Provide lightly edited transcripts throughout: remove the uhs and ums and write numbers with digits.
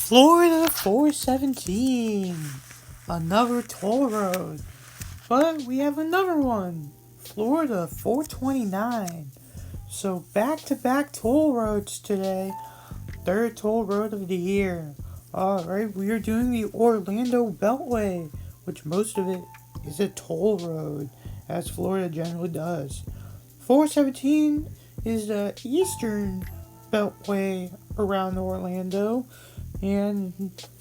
Florida 417. Another toll road. But we have another one. Florida 429. So back-to-back toll roads today. Third toll road of the year. Alright, we are doing the Orlando Beltway, which most of it is a toll road, as Florida generally does. 417 is the eastern Beltway around Orlando, and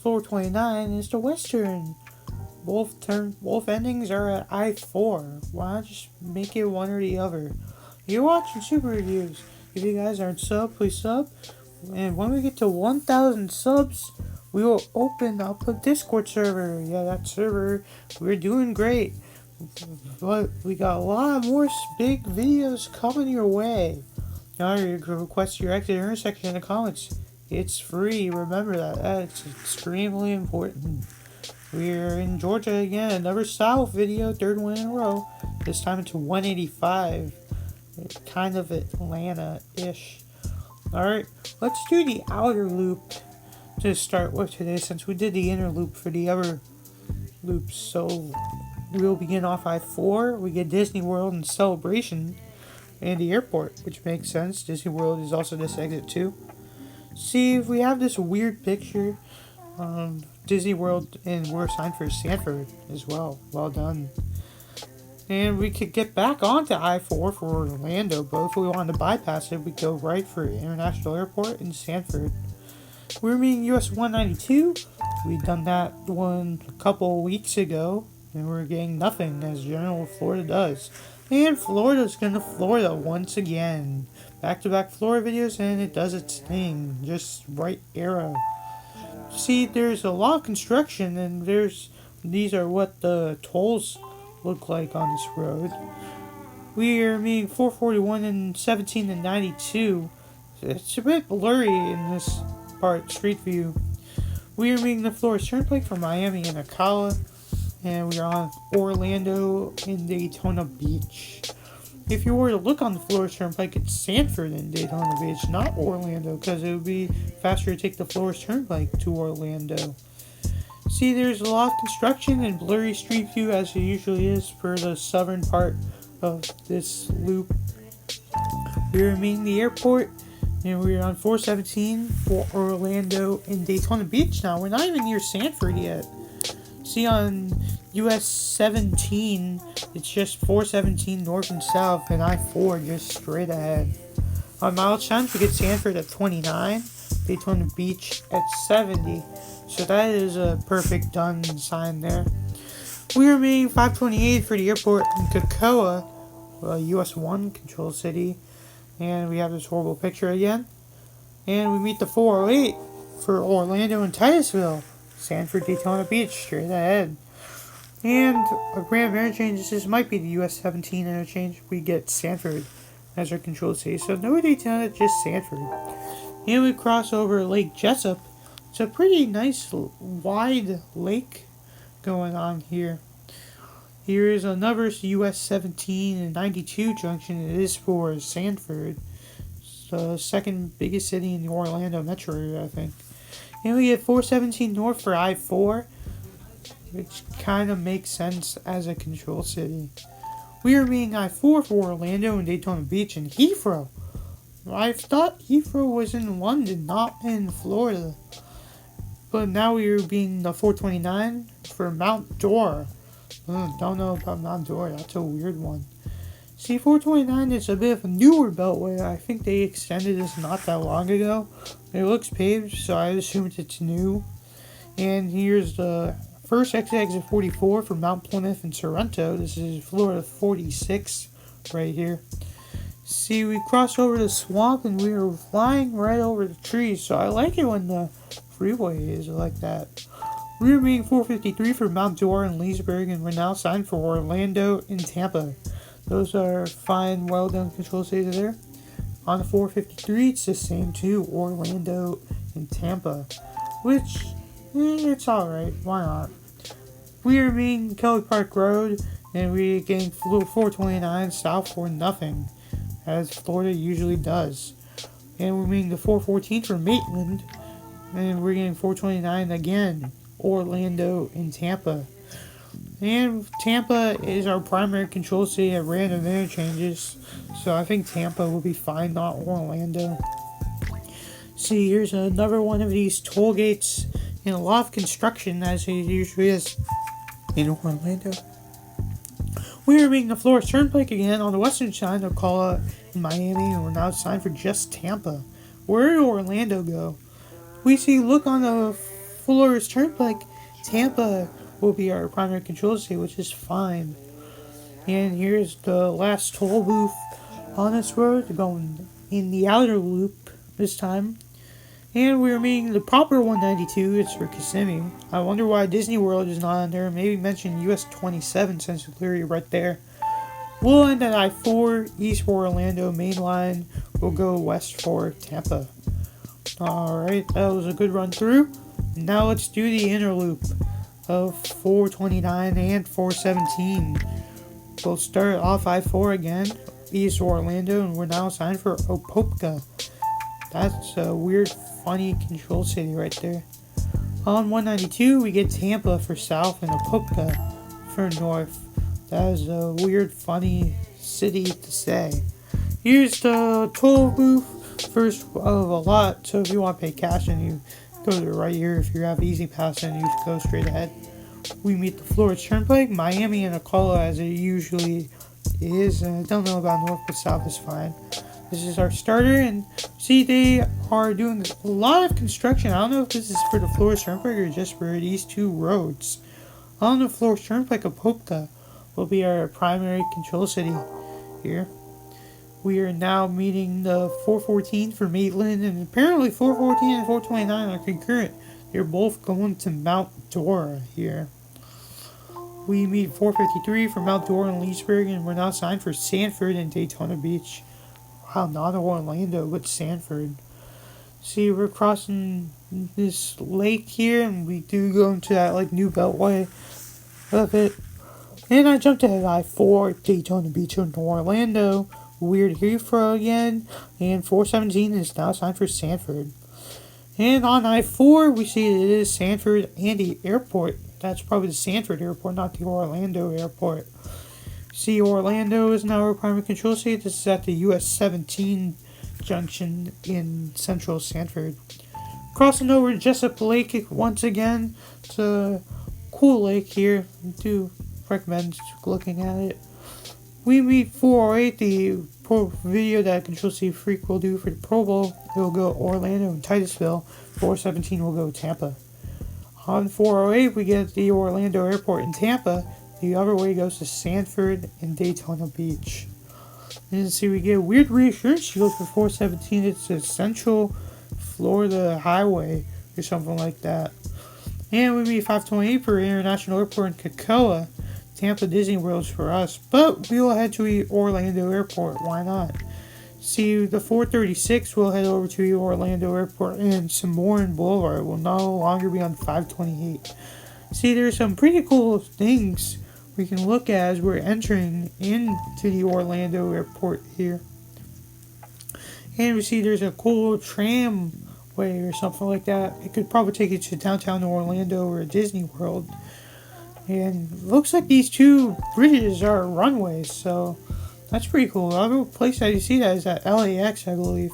429 is the western. Both endings are at I-4. Why not just make it one or the other? You're watching Super Reviews. If you guys aren't sub, please sub. And when we get to 1,000 subs, we will open up a Discord server. Yeah, that server, we're doing great. But we got a lot more big videos coming your way. Now you can request your exit intersection in the comments. It's free, remember that. That's extremely important. We're in Georgia again, another South video, third one in a row. This time it's 185. Kind of Atlanta-ish. Alright, let's do the outer loop to start with today, since we did the inner loop for the other loops. So we'll begin off I-4. We get Disney World and Celebration and the airport, which makes sense. Disney World is also this exit too. See, if we have this weird picture, Disney World, and we're assigned for Sanford as well. Well done. And we could get back onto I-4 for Orlando, but if we wanted to bypass it, we go right for International Airport in Sanford. We're meeting US 192. We done that one a couple weeks ago, and we're getting nothing, as general Florida does. And Florida's gonna Florida once again. Back-to-back Florida videos, and it does its thing. Just right arrow. See, there's a lot of construction, and these are what the tolls look like on this road. We are meeting 441 and 17 and 92. It's a bit blurry in this part, street view. We are meeting the Florida Turnpike from Miami and Ocala, and we are on Orlando and Daytona Beach. If you were to look on the Florida Turnpike, it's Sanford and Daytona Beach, not Orlando, because it would be faster to take the Florida Turnpike to Orlando. See, there's a lot of construction and blurry street view, as it usually is for the southern part of this loop. We're meeting the airport, and we're on 417 for Orlando and Daytona Beach now. We're not even near Sanford yet. See, on US 17, it's just 417 north and south, and I-4 just straight ahead. On mileage times, we get Sanford at 29, Daytona Beach at 70. So that is a perfect done sign there. We are meeting 528 for the airport in Cocoa, US 1 control city. And we have this horrible picture again. And we meet the 408 for Orlando and Titusville. Sanford, Daytona Beach, straight ahead. And a random interchange, this might be the US 17 interchange. We get Sanford as our control city. So no Daytona, just Sanford. And we cross over Lake Jessup. It's a pretty nice wide lake going on here. Here is another US 17 and 92 junction. It is for Sanford. It's the second biggest city in the Orlando metro area, I think. And we get 417 north for I-4, which kind of makes sense as a control city. We are meeting I-4 for Orlando and Daytona Beach and Heathrow. I thought Heathrow was in London, not in Florida. But now we are being the 429 for Mount Dora. Don't know about Mount Dora, that's a weird one. See, 429 is a bit of a newer beltway. I think they extended this not that long ago. It looks paved, so I assume it's new. And here's the first exit 44 for Mount Plymouth and Sorrento. This is Florida 46 right here. See, we crossed over the swamp and we were flying right over the trees, so I like it when the freeway is like that. We are meeting 453 for Mount Dora and Leesburg, and we're now signed for Orlando and Tampa. Those are fine, well done control cities there. On the 453, it's the same too, Orlando and Tampa, which, it's alright, why not? We are meeting Kelly Park Road, and we're getting 429 south for nothing, as Florida usually does. And we're meeting the 414 for Maitland, And we're getting 429 again. Orlando and Tampa. And Tampa is our primary control city at random interchanges. So I think Tampa will be fine, not Orlando. See, here's another one of these toll gates and a lot of construction as it usually is in Orlando. We are making the Florida Turnpike again on the western side of Ocala in Miami, and we're now signed for just Tampa. Where did Orlando go? We see, look on the Florida Turnpike, Tampa will be our primary control city, which is fine. And here's the last toll booth on this road, going in the outer loop this time. And we're meeting the proper 192, it's for Kissimmee. I wonder why Disney World is not on there. Maybe mention US 27 since it's literally right there. We'll end at I-4, east for Orlando, main line. We'll go west for Tampa. Alright, that was a good run through. Now let's do the inner loop of 429 and 417. We'll start off I-4 again, east Orlando, and we're now signed for Opelika. That's a weird, funny control city right there. On 192, we get Tampa for south and Opelika for north. That is a weird, funny city to say. Here's the toll booth, first of a lot. So if you want to pay cash, and you go to the right here. If you have Easy Pass, then you go straight ahead. We meet the Florida Turnpike, Miami and Ocala as it usually is. And I don't know about north, but south is fine. This is our starter, and see, they are doing a lot of construction. I don't know if this is for the Florida Turnpike or just for these two roads. On the Florida Turnpike, Opelika will be our primary control city here. We are now meeting the 414 for Maitland, and apparently 414 and 429 are concurrent. They're both going to Mount Dora here. We meet 453 for Mount Dora and Leesburg, and we're now signed for Sanford and Daytona Beach. Wow, not Orlando, but Sanford. See, we're crossing this lake here, and we do go into that like new Beltway of it. And I jumped ahead I-4, Daytona Beach in Orlando. Weird Heathrow again, and 417 is now signed for Sanford. And on I-4, we see it is Sanford Andy Airport. That's probably the Sanford Airport, not the Orlando Airport. See, Orlando is now our primary control city. This is at the US 17 junction in central Sanford. Crossing over Jessup Lake once again. It's a cool lake here. I do recommend looking at it. We meet 408, the pro video that Control C Freak will do for the Pro Bowl. It will go Orlando and Titusville. 417 will go Tampa. On 408, we get the Orlando Airport in Tampa. The other way goes to Sanford and Daytona Beach. And see, we get a weird reassurance shield for 417. It's a Central Florida Highway or something like that. And we meet 528 for International Airport in Cocoa. Tampa Disney World's for us. But we will head to the Orlando Airport. Why not? See, the 436 will head over to the Orlando Airport, and Samoan Boulevard will no longer be on 528. See, there's some pretty cool things we can look at as we're entering into the Orlando Airport here. And we see there's a cool tramway or something like that. It could probably take you to downtown Orlando or Disney World. And it looks like these two bridges are runways, so that's pretty cool. The other place that you see that is at LAX, I believe.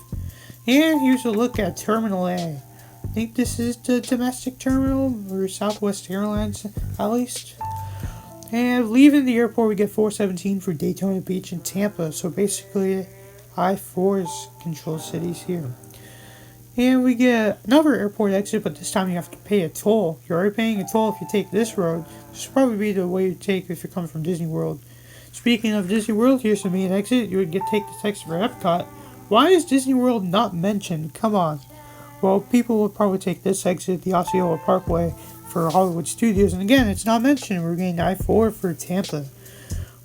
And here's a look at Terminal A. I think this is the domestic terminal, or Southwest Airlines, at least. And leaving the airport, we get 417 for Daytona Beach and Tampa. So basically, I-4's control cities here. And we get another airport exit, but this time you have to pay a toll. You're already paying a toll if you take this road. This will probably be the way you take if you're coming from Disney World. Speaking of Disney World, here's the main exit. You would take this exit for Epcot. Why is Disney World not mentioned? Come on. Well, people would probably take this exit, the Osceola Parkway, for Hollywood Studios. And again, it's not mentioned. We're getting I-4 for Tampa.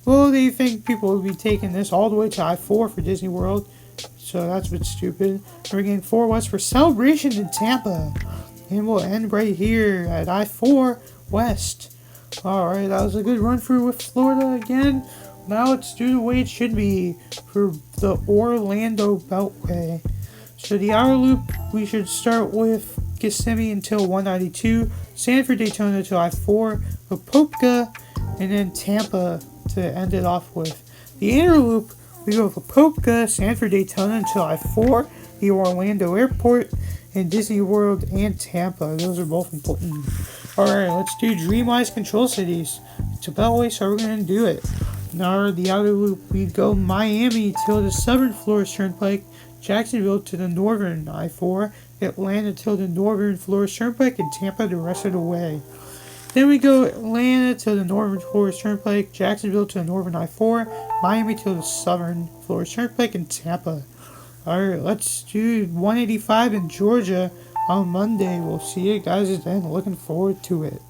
Well, do you think people would be taking this all the way to I-4 for Disney World? So that's a bit stupid. We're getting 4 West for Celebration in Tampa. And we'll end right here at I-4 West. Alright, that was a good run through with Florida again. Now let's do the way it should be for the Orlando Beltway. So the outer loop, we should start with Kissimmee until 192, Sanford Daytona till I-4, Apopka, and then Tampa to end it off with. The inner loop, we go Apopka, Sanford Daytona until I-4, the Orlando Airport, and Disney World and Tampa. Those are both important. Alright, let's do Dreamwise Control Cities. It's a Beltway, so we're going to do it. Now, the outer loop, we go Miami till the southern Flores Turnpike, Jacksonville to the northern I-4, Atlanta till the northern Flores Turnpike, and Tampa the rest of the way. Then we go Atlanta to the northern Flores Turnpike, Jacksonville to the northern I-4, Miami till the southern Flores Turnpike, and Tampa. Alright, let's do 185 in Georgia on Monday. We'll see you guys then. Looking forward to it.